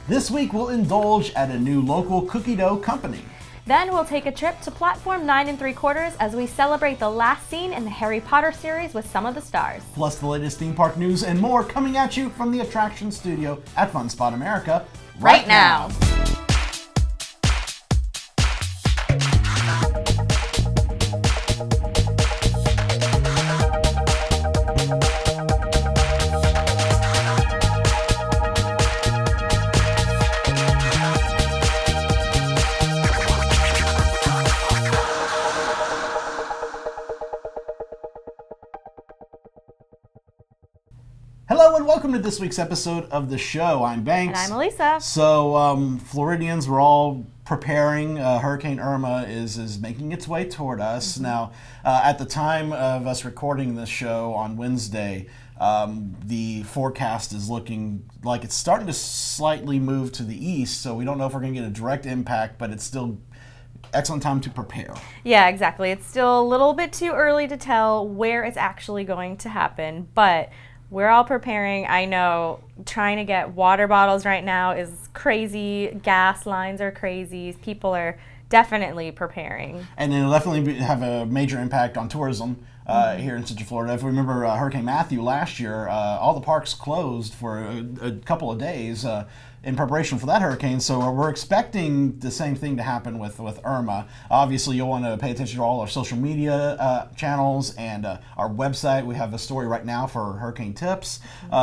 This week we'll indulge at a new local cookie dough company. Then we'll take a trip to platform 9 3/4 as we celebrate the last scene in the Harry Potter series with some of the stars. Plus the latest theme park news and more coming at you from the attraction studio at Fun Spot America right now. Hello and welcome to this week's episode of the show. I'm Banks. And I'm Elisa. So, Floridians, we're all preparing. Hurricane Irma is making its way toward us. Now, at the time of us recording this show on Wednesday, the forecast is looking like it's starting to slightly move to the east, so we don't know if we're going to get a direct impact, but it's still excellent time to prepare. Yeah, exactly. It's still a little bit too early to tell where it's actually going to happen, but we're all preparing. I know trying to get water bottles right now is crazy. Gas lines are crazy. People are definitely preparing. And it'll definitely have a major impact on tourism here in Central Florida. If we remember Hurricane Matthew last year, all the parks closed for a couple of days in preparation for that hurricane. So we're expecting the same thing to happen with Irma. Obviously, you'll want to pay attention to all our social media channels and our website. We have a story right now for hurricane tips.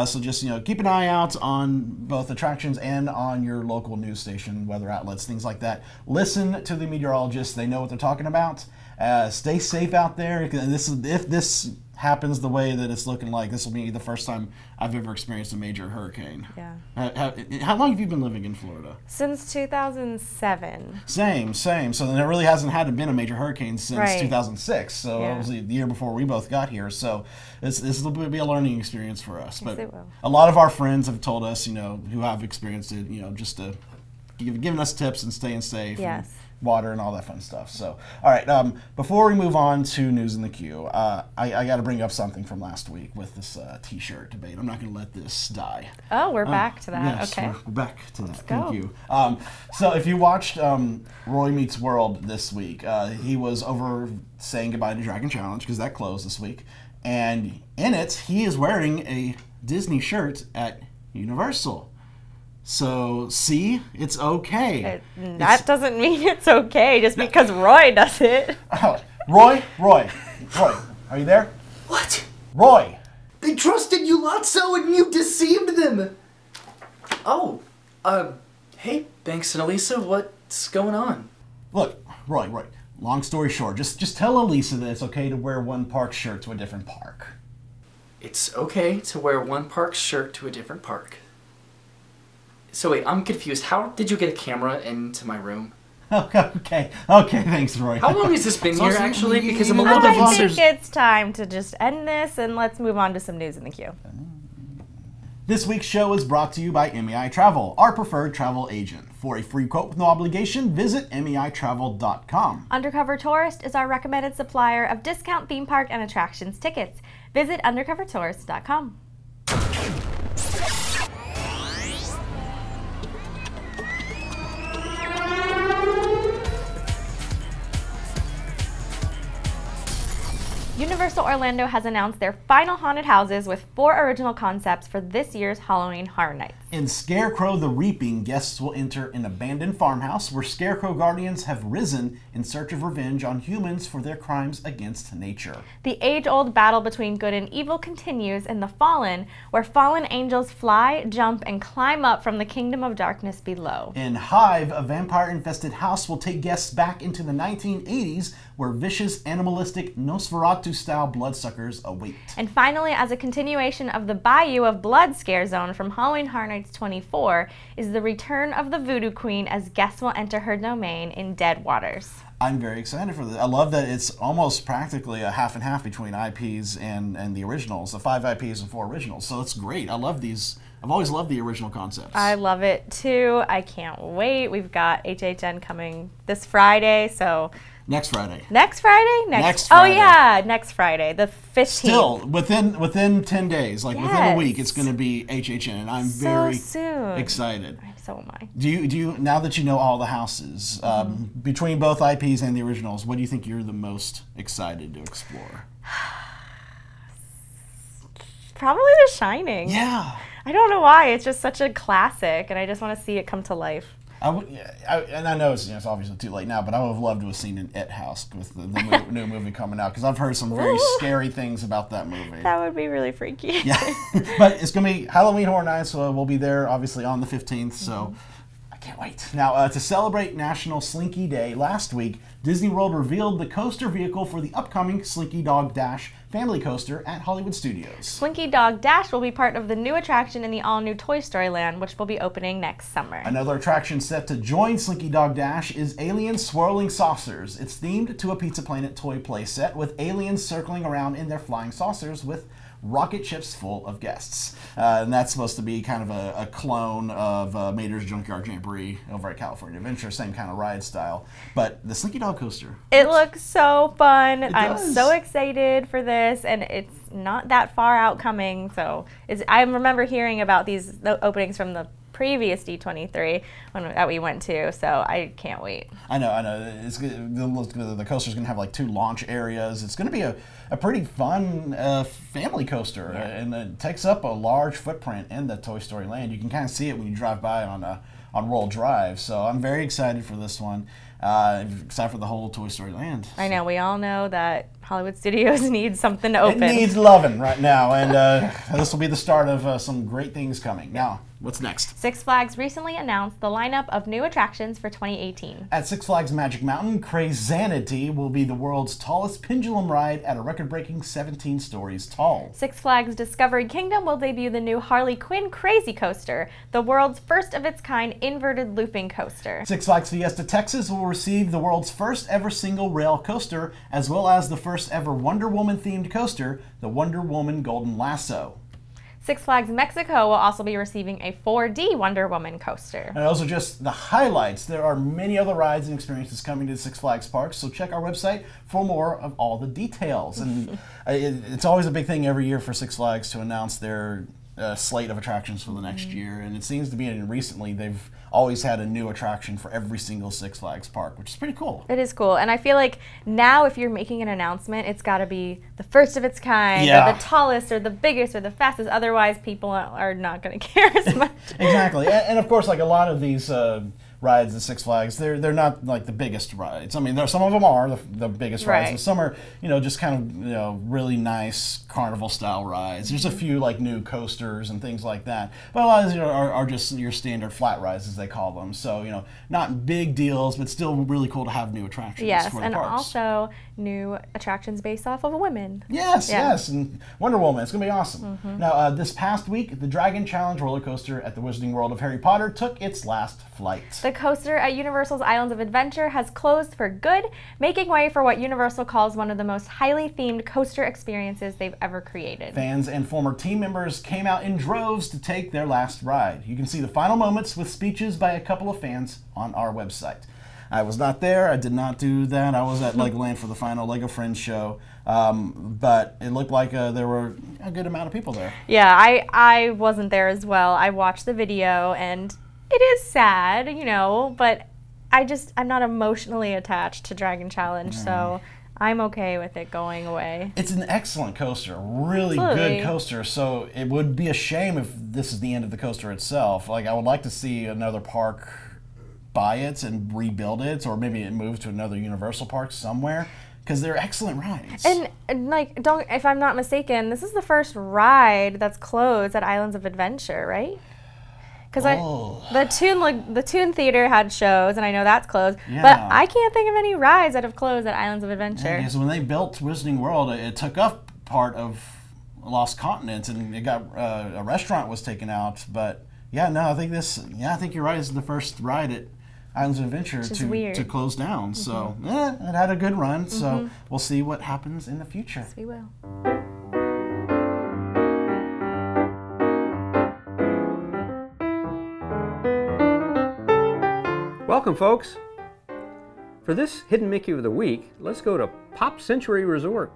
So just keep an eye out on both attractions and on your local news station, weather outlets, things like that. Listen to the meteorologists; they know what they're talking about. Stay safe out there. If this happens the way that it's looking like, this will be the first time I've ever experienced a major hurricane. Yeah. How long have you been living in Florida? Since 2007. Same. So there really hasn't had been a major hurricane since 2006. So Yeah. obviously the year before we both got here. So this will be a learning experience for us. Yes, But it will. a lot of our friends have told us, who have experienced it, just to giving us tips and staying safe. Yes. And water and all that fun stuff. So, all right, before we move on to news in the queue, I got to bring up something from last week with this t-shirt debate. I'm not going to let this die. Oh, we're back to that. Yes, okay. we're back to that. Let's go. Thank you. So if you watched Roy Meets World this week, he was over saying goodbye to Dragon Challenge because that closed this week. And in it, he is wearing a Disney shirt at Universal. So, see, it's okay. That doesn't mean it's okay just because Roy does it. Oh, Roy, are you there? What? Roy! They trusted you, Lotso, and you deceived them! Oh, hey, Banks and Elisa, what's going on? Look, Roy, long story short, just tell Elisa that it's okay to wear one park shirt to a different park. It's okay to wear one park shirt to a different park. So wait, I'm confused. How did you get a camera into my room? Okay, thanks, Roy. How long has this been here, actually? Because I'm a little bit I lost. think it's time to just end this and let's move on to some news in the queue. This week's show is brought to you by MEI Travel, our preferred travel agent. For a free quote with no obligation, visit MEItravel.com. Undercover Tourist is our recommended supplier of discount theme park and attractions tickets. Visit undercovertourist.com. Universal Orlando has announced their final haunted houses with 4 original concepts for this year's Halloween Horror Nights. In Scarecrow the Reaping, guests will enter an abandoned farmhouse where scarecrow guardians have risen in search of revenge on humans for their crimes against nature. The age-old battle between good and evil continues in The Fallen, where fallen angels fly, jump, and climb up from the kingdom of darkness below. In Hive, a vampire-infested house will take guests back into the 1980s, where vicious, animalistic, Nosferatu-style bloodsuckers await. And finally, as a continuation of the Bayou of Blood scare zone from Halloween Horror Nights 24, is the return of the Voodoo Queen as guests will enter her domain in Dead Waters. I'm very excited for this. I love that it's almost practically a half and half between IPs and the originals, the 5 IPs and 4 originals. So it's great. I love these. I've always loved the original concepts. I love it too. I can't wait. We've got HHN coming this Friday, so Next Friday. Next Friday? Next Friday. Oh yeah, next Friday, the 15th. Still, within 10 days, like within a week, it's going to be HHN, and I'm very soon. excited. I'm So am I. Do you now that you know all the houses, between both IPs and the originals, what do you think you're the most excited to explore? Probably The Shining. Yeah. I don't know why. It's just such a classic, and I just want to see it come to life. And I know it's obviously too late now, but I would have loved to have seen an It House with the new movie coming out, because I've heard some very scary things about that movie. That would be really freaky. Yeah, but it's going to be Halloween Horror Nights, so we'll be there obviously on the 15th, so I can't wait. Now, to celebrate National Slinky Day, last week, Disney World revealed the coaster vehicle for the upcoming Slinky Dog Dash family coaster at Hollywood Studios. Slinky Dog Dash will be part of the new attraction in the all-new Toy Story Land, which will be opening next summer. Another attraction set to join Slinky Dog Dash is Alien Swirling Saucers. It's themed to a Pizza Planet toy play set, with aliens circling around in their flying saucers with rocket ships full of guests. And that's supposed to be kind of a clone of Mater's Junkyard Jamboree over at California Adventure, same kind of ride style. But the Slinky Dog coaster. It looks so fun. I'm does. so excited for this, and it's not that far out coming. So I remember hearing about the openings from the previous D23 that we went to, so I can't wait. I know. It's the coaster's going to have like 2 launch areas. It's going to be a pretty fun family coaster, and it takes up a large footprint in the Toy Story Land. You can kind of see it when you drive by on Roll Drive, so I'm very excited for this one. Except for the whole Toy Story Land. I know, we all know that Hollywood Studios needs something to open. It needs loving right now, and this will be the start of some great things coming. Now, what's next? Six Flags recently announced the lineup of new attractions for 2018. At Six Flags Magic Mountain, Crazanity will be the world's tallest pendulum ride at a record-breaking 17 stories tall. Six Flags Discovery Kingdom will debut the new Harley Quinn Crazy Coaster, the world's first of its kind inverted looping coaster. Six Flags Fiesta Texas will receive the world's first ever single rail coaster, as well as the first ever Wonder Woman themed coaster, the Wonder Woman Golden Lasso. Six Flags Mexico will also be receiving a 4D Wonder Woman coaster. And those are just the highlights. There are many other rides and experiences coming to the Six Flags parks, so check our website for more of all the details. And it's always a big thing every year for Six Flags to announce their slate of attractions for the next year, and it seems to be recently they've always had a new attraction for every single Six Flags park, which is pretty cool. It is cool, and I feel like now if you're making an announcement, it's got to be the first of its kind, or the tallest, or the biggest, or the fastest. Otherwise, people are not going to care as much. Exactly, and of course, like a lot of these rides at Six Flags, they're not like the biggest rides. I mean, some of them are the biggest rides, and some are just kind of really nice carnival style rides. There's a few like new coasters and things like that, but a lot of these are just your standard flat rides as they call them. So not big deals, but still really cool to have new attractions. Yes, for the and parks. Also new attractions based off of women. Yes, and Wonder Woman. It's gonna be awesome. Now, this past week, the Dragon Challenge roller coaster at the Wizarding World of Harry Potter took its last flight. The coaster at Universal's Islands of Adventure has closed for good, making way for what Universal calls one of the most highly themed coaster experiences they've ever created. Fans and former team members came out in droves to take their last ride. You can see the final moments with speeches by a couple of fans on our website. I was not there. I did not do that. I was at Legoland for the final Lego Friends show, but it looked like there were a good amount of people there. Yeah, I wasn't there as well. I watched the video, and it is sad, but I'm not emotionally attached to Dragon Challenge, so I'm okay with it going away. It's an excellent coaster, really good coaster, so it would be a shame if this is the end of the coaster itself. Like, I would like to see another park buy it and rebuild it, or maybe it moves to another Universal park somewhere, because they're excellent rides. And like, if I'm not mistaken, this is the first ride that's closed at Islands of Adventure, right? Because the Toon Theater had shows, and I know that's closed, but I can't think of any rides that have closed at Islands of Adventure. Yeah, because when they built Wizarding World, it took up part of Lost Continent, and it got a restaurant was taken out. But I think you're right. This is the first ride at Islands of Adventure to close down. So it had a good run. So we'll see what happens in the future. Yes, we will. Welcome, folks. For this Hidden Mickey of the Week, let's go to Pop Century Resort.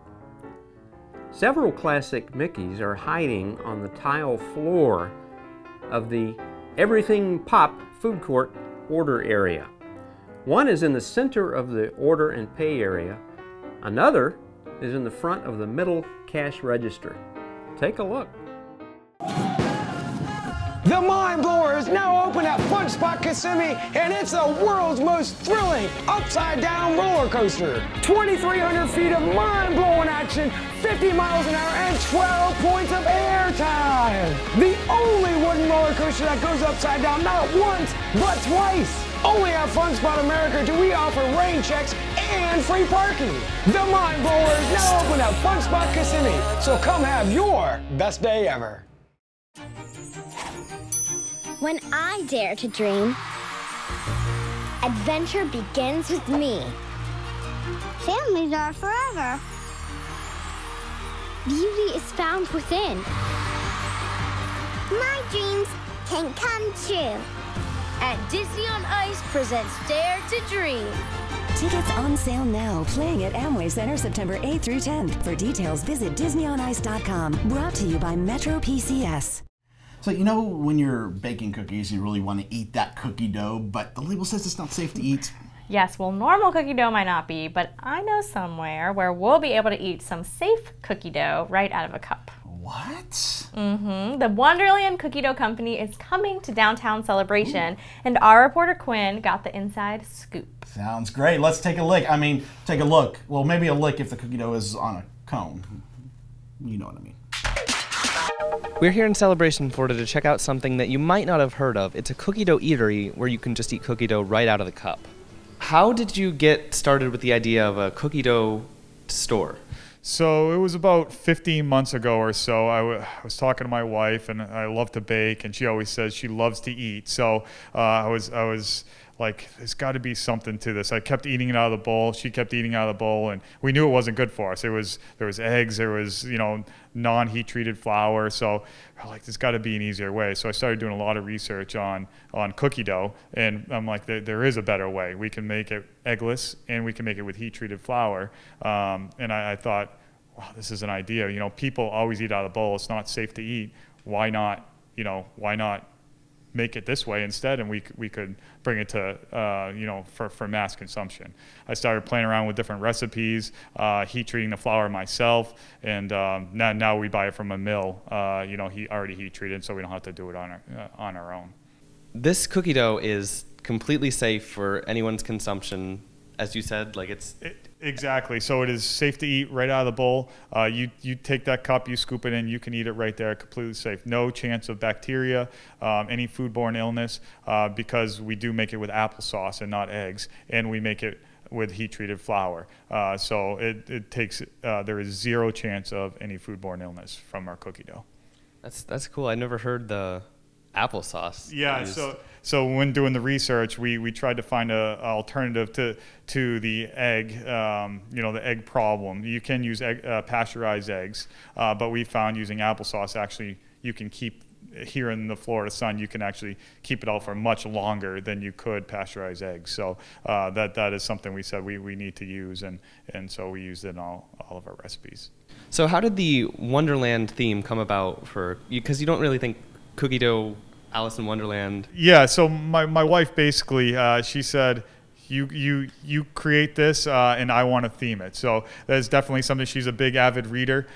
Several classic Mickeys are hiding on the tile floor of the Everything Pop food court order area. One is in the center of the order and pay area. Another is in the front of the middle cash register. Take a look. The Mind Blower is now open at Fun Spot Kissimmee, and it's the world's most thrilling upside-down roller coaster. 2,300 feet of mind-blowing action, 50 miles an hour, and 12 points of air time. The only wooden roller coaster that goes upside down not once, but twice. Only at Fun Spot America do we offer rain checks and free parking. The Mind Blower is now open at Fun Spot Kissimmee, so come have your best day ever. When I dare to dream, adventure begins with me. Families are forever. Beauty is found within. My dreams can come true. And Disney on Ice presents Dare to Dream. Tickets on sale now, playing at Amway Center September 8th through 10th. For details, visit DisneyOnIce.com. Brought to you by Metro PCS. So you know when you're baking cookies, you really want to eat that cookie dough, but the label says it's not safe to eat. Yes, well, normal cookie dough might not be, but I know somewhere where we'll be able to eat some safe cookie dough right out of a cup. What? Mm-hmm. The Wonderland Cookie Dough Company is coming to Downtown Celebration, and our reporter Quinn got the inside scoop. Sounds great. Let's take a lick. I mean, take a look. Well, maybe a lick if the cookie dough is on a cone. You know what I mean. We're here in Celebration, Florida to check out something that you might not have heard of. It's a cookie dough eatery where you can just eat cookie dough right out of the cup. How did you get started with the idea of a cookie dough store? So it was about 15 months ago or so. I was talking to my wife, and I love to bake, and she always says she loves to eat. So I was like, there's got to be something to this. I kept eating it out of the bowl. She kept eating out of the bowl, and we knew it wasn't good for us. There was eggs, there was non-heat treated flour. So we're like, there's got to be an easier way. So I started doing a lot of research on cookie dough, and I'm like, there is a better way. We can make it eggless, and we can make it with heat treated flour. And I thought, wow, this is an idea. People always eat out of the bowl. It's not safe to eat. Why not make it this way instead, and we could bring it to for mass consumption. I started playing around with different recipes, heat treating the flour myself, and now we buy it from a mill. He already heat treated, so we don't have to do it on our own. This cookie dough is completely safe for anyone's consumption, as you said. Exactly. So it is safe to eat right out of the bowl. You take that cup, you scoop it in, you can eat it right there, completely safe. No chance of bacteria, any foodborne illness, because we do make it with applesauce and not eggs, and we make it with heat-treated flour. So there is zero chance of any foodborne illness from our cookie dough. That's cool. I never heard the applesauce. Yeah, so when doing the research, we tried to find an alternative to the egg, the egg problem. You can use pasteurized eggs, but we found using applesauce, actually, you can keep, here in the Florida sun, you can actually keep it out for much longer than you could pasteurized eggs. So that is something we said we need to use, and so we used it in all of our recipes. So how did the Wonderland theme come about because you don't really think cookie dough, Alice in Wonderland? Yeah, so my wife basically, she said, you create this, and I want to theme it. So that's definitely something. She's a big avid reader.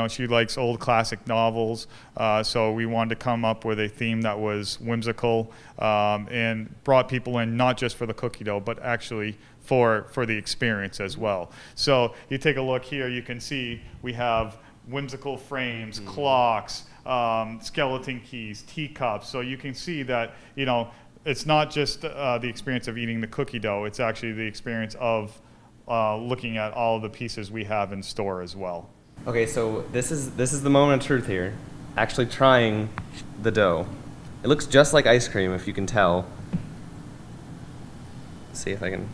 She likes old classic novels. So we wanted to come up with a theme that was whimsical, and brought people in not just for the cookie dough, but actually for the experience as well. So you take a look here, you can see we have whimsical frames, clocks, skeleton keys, teacups. So you can see that, it's not just the experience of eating the cookie dough, it's actually the experience of looking at all of the pieces we have in store as well. Okay, so this is the moment of truth here. Actually trying the dough. It looks just like ice cream, if you can tell. Let's see if I can.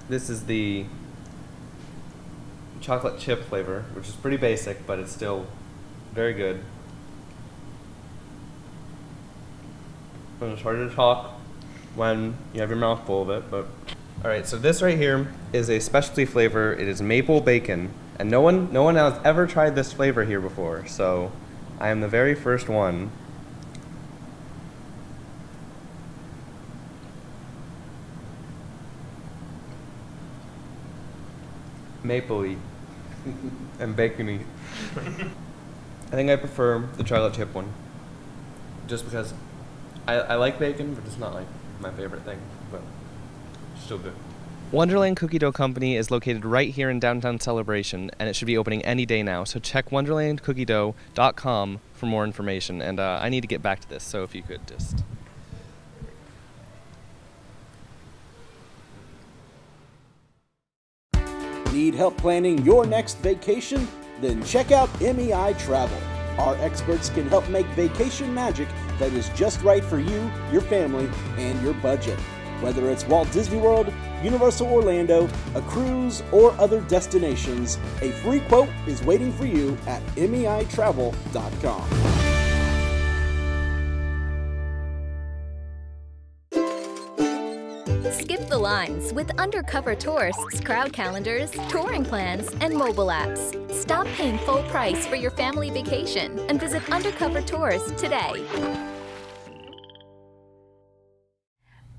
This is the chocolate chip flavor, which is pretty basic, but it's still very good. It's harder to talk when you have your mouth full of it, but... Alright, so this right here is a specialty flavor. It is maple bacon, And no one has ever tried this flavor here before, so I am the very first one. Mapley and bacony. I think I prefer the chocolate chip one, just because I like bacon, but it's not like my favorite thing, but still good. Wonderland Cookie Dough Company is located right here in downtown Celebration, and it should be opening any day now. So check wonderlandcookiedough.com for more information. And I need to get back to this, so if you could just... Need help planning your next vacation? Then check out MEI Travel. Our experts can help make vacation magic that is just right for you, your family, and your budget. Whether it's Walt Disney World, Universal Orlando, a cruise, or other destinations, a free quote is waiting for you at MEItravel.com. Skip the lines with undercover tourists, crowd calendars, touring plans, and mobile apps. Stop paying full price for your family vacation and visit Undercover Tours today.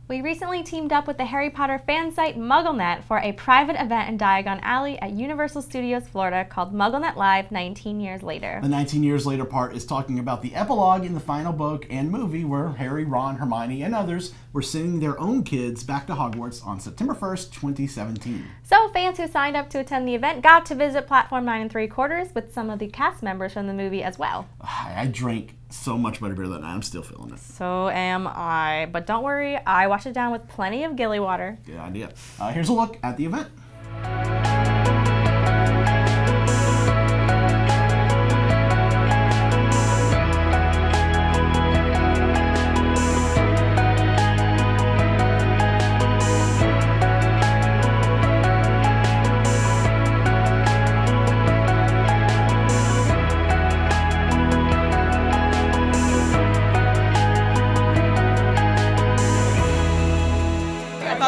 We recently teamed up with the Harry Potter fan site MuggleNet for a private event in Diagon Alley at Universal Studios Florida called MuggleNet Live 19 Years Later. The 19 Years Later part is talking about the epilogue in the final book and movie where Harry, Ron, Hermione, and others were sending their own kids back to Hogwarts on September 1st, 2017. So fans who signed up to attend the event got to visit Platform 9 3/4 with some of the cast members from the movie as well. I drank so much butterbeer that night. I'm still feeling it. So am I. But don't worry, I washed it down with plenty of Gilly water. Good idea. Here's a look at the event.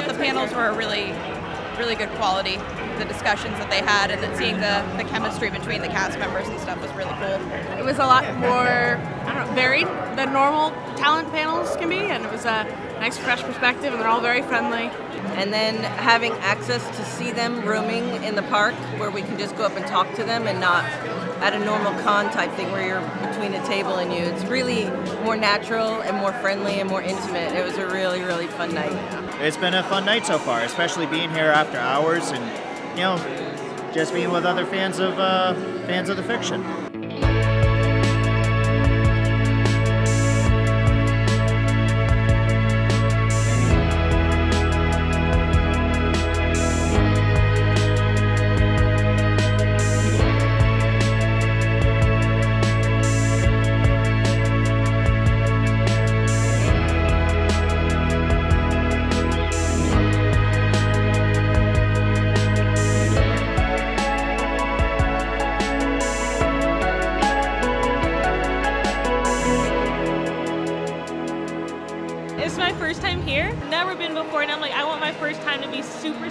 The panels were really good quality. The discussions that they had and then seeing the chemistry between the cast members and stuff was really cool. It was a lot more, varied than normal talent panels can be, and it was a nice fresh perspective, and they're all very friendly. And then having access to see them roaming in the park where we can just go up and talk to them and not at a normal con type thing where you're between a table and you. It's really more natural and more friendly and more intimate. It was a really, really fun night. It's been a fun night so far, especially being here after hours and, just being with other fans of the fiction.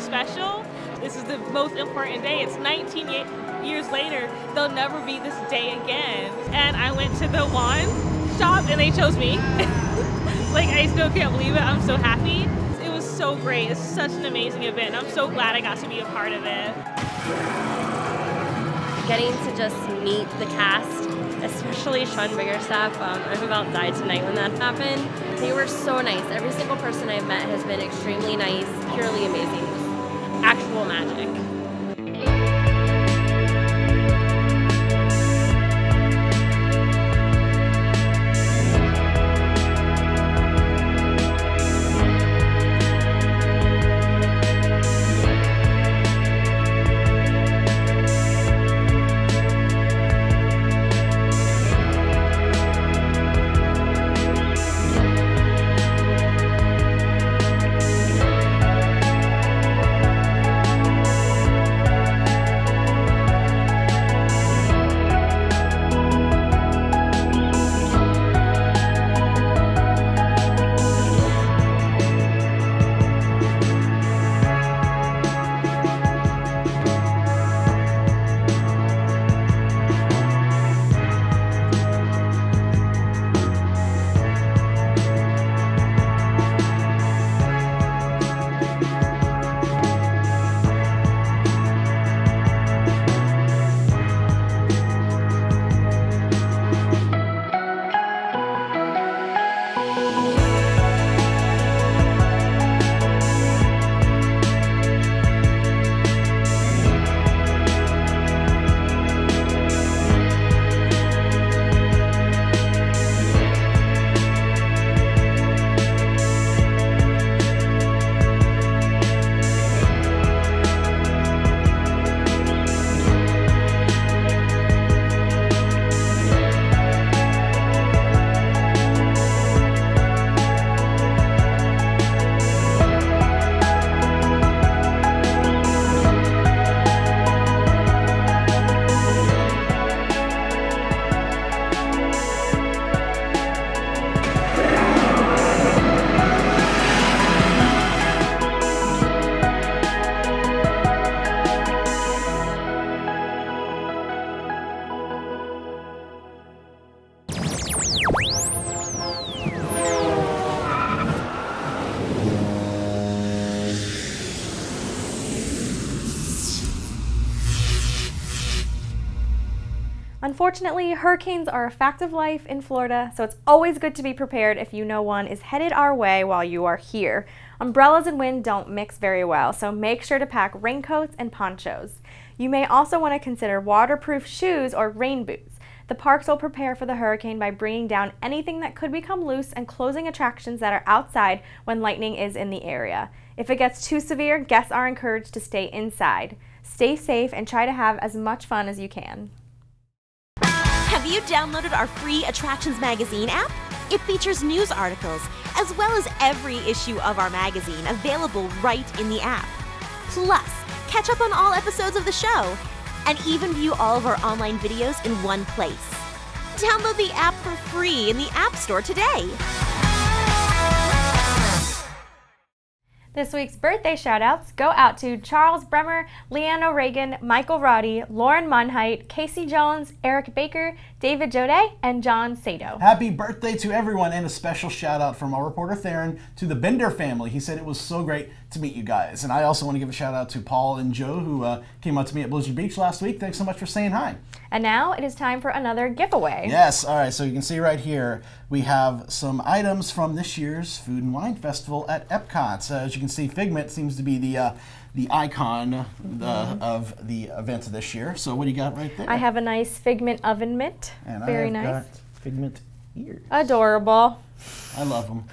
Special. This is the most important day. It's 19 years later. There'll never be this day again. And I went to the wand shop and they chose me. Like, I still can't believe it. I'm so happy. It was so great. It's such an amazing event. I'm so glad I got to be a part of it. Getting to just meet the cast, especially Sean Biggerstaff. I about died tonight when that happened. They were so nice. Every single person I've met has been extremely nice, purely amazing. Actual magic. Unfortunately, hurricanes are a fact of life in Florida, so it's always good to be prepared if you know one is headed our way while you are here. Umbrellas and wind don't mix very well, so make sure to pack raincoats and ponchos. You may also want to consider waterproof shoes or rain boots. The parks will prepare for the hurricane by bringing down anything that could become loose and closing attractions that are outside when lightning is in the area. If it gets too severe, guests are encouraged to stay inside. Stay safe and try to have as much fun as you can. Have you downloaded our free Attractions Magazine app? It features news articles, as well as every issue of our magazine available right in the app. Plus, catch up on all episodes of the show, and even view all of our online videos in one place. Download the app for free in the App Store today. This week's birthday shoutouts go out to Charles Bremer, Leanne O'Regan, Michael Roddy, Lauren Munheit, Casey Jones, Eric Baker, David Jodet, and John Sato. Happy birthday to everyone, and a special shout out from our reporter Theron to the Bender family. He said it was so great to meet you guys. And I also want to give a shout out to Paul and Joe, who came up to me at Blizzard Beach last week. Thanks so much for saying hi. And now it is time for another giveaway. Yes, all right, so you can see right here, we have some items from this year's Food and Wine Festival at Epcot. As you can see, Figment seems to be the icon of the event this year. So what do you got right there? I have a nice Figment oven mitt. And very I have nice. got Figment ears. Adorable. I love them.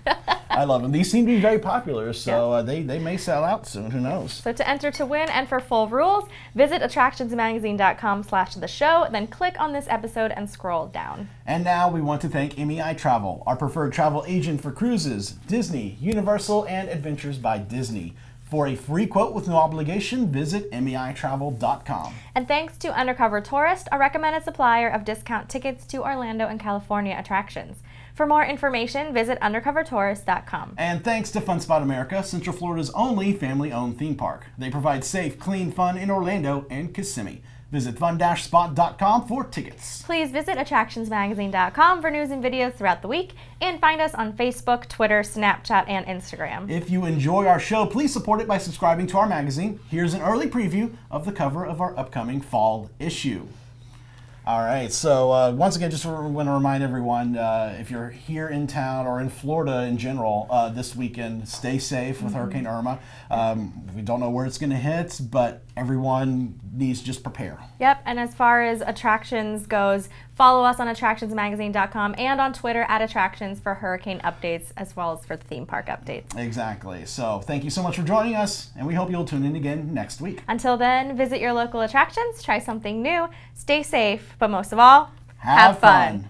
I love them. These seem to be very popular, so they may sell out soon. Who knows? So to enter to win and for full rules, visit attractionsmagazine.com/theshow, then click on this episode and scroll down. And now we want to thank MEI Travel, our preferred travel agent for cruises, Disney, Universal, and Adventures by Disney. For a free quote with no obligation, visit MEItravel.com. And thanks to Undercover Tourist, a recommended supplier of discount tickets to Orlando and California attractions. For more information, visit undercovertourist.com. And thanks to Fun Spot America, Central Florida's only family-owned theme park. They provide safe, clean fun in Orlando and Kissimmee. Visit fun-spot.com for tickets. Please visit attractionsmagazine.com for news and videos throughout the week, and find us on Facebook, Twitter, Snapchat, and Instagram. If you enjoy our show, please support it by subscribing to our magazine. Here's an early preview of the cover of our upcoming fall issue. All right, so once again, just want to remind everyone, if you're here in town or in Florida in general this weekend, stay safe with Hurricane Irma. We don't know where it's going to hit, but everyone needs to just prepare. Yep, and as far as attractions goes, follow us on attractionsmagazine.com and on Twitter @attractions for hurricane updates as well as for the theme park updates. Exactly. So thank you so much for joining us, and we hope you'll tune in again next week. Until then, visit your local attractions, try something new, stay safe, but most of all, have fun.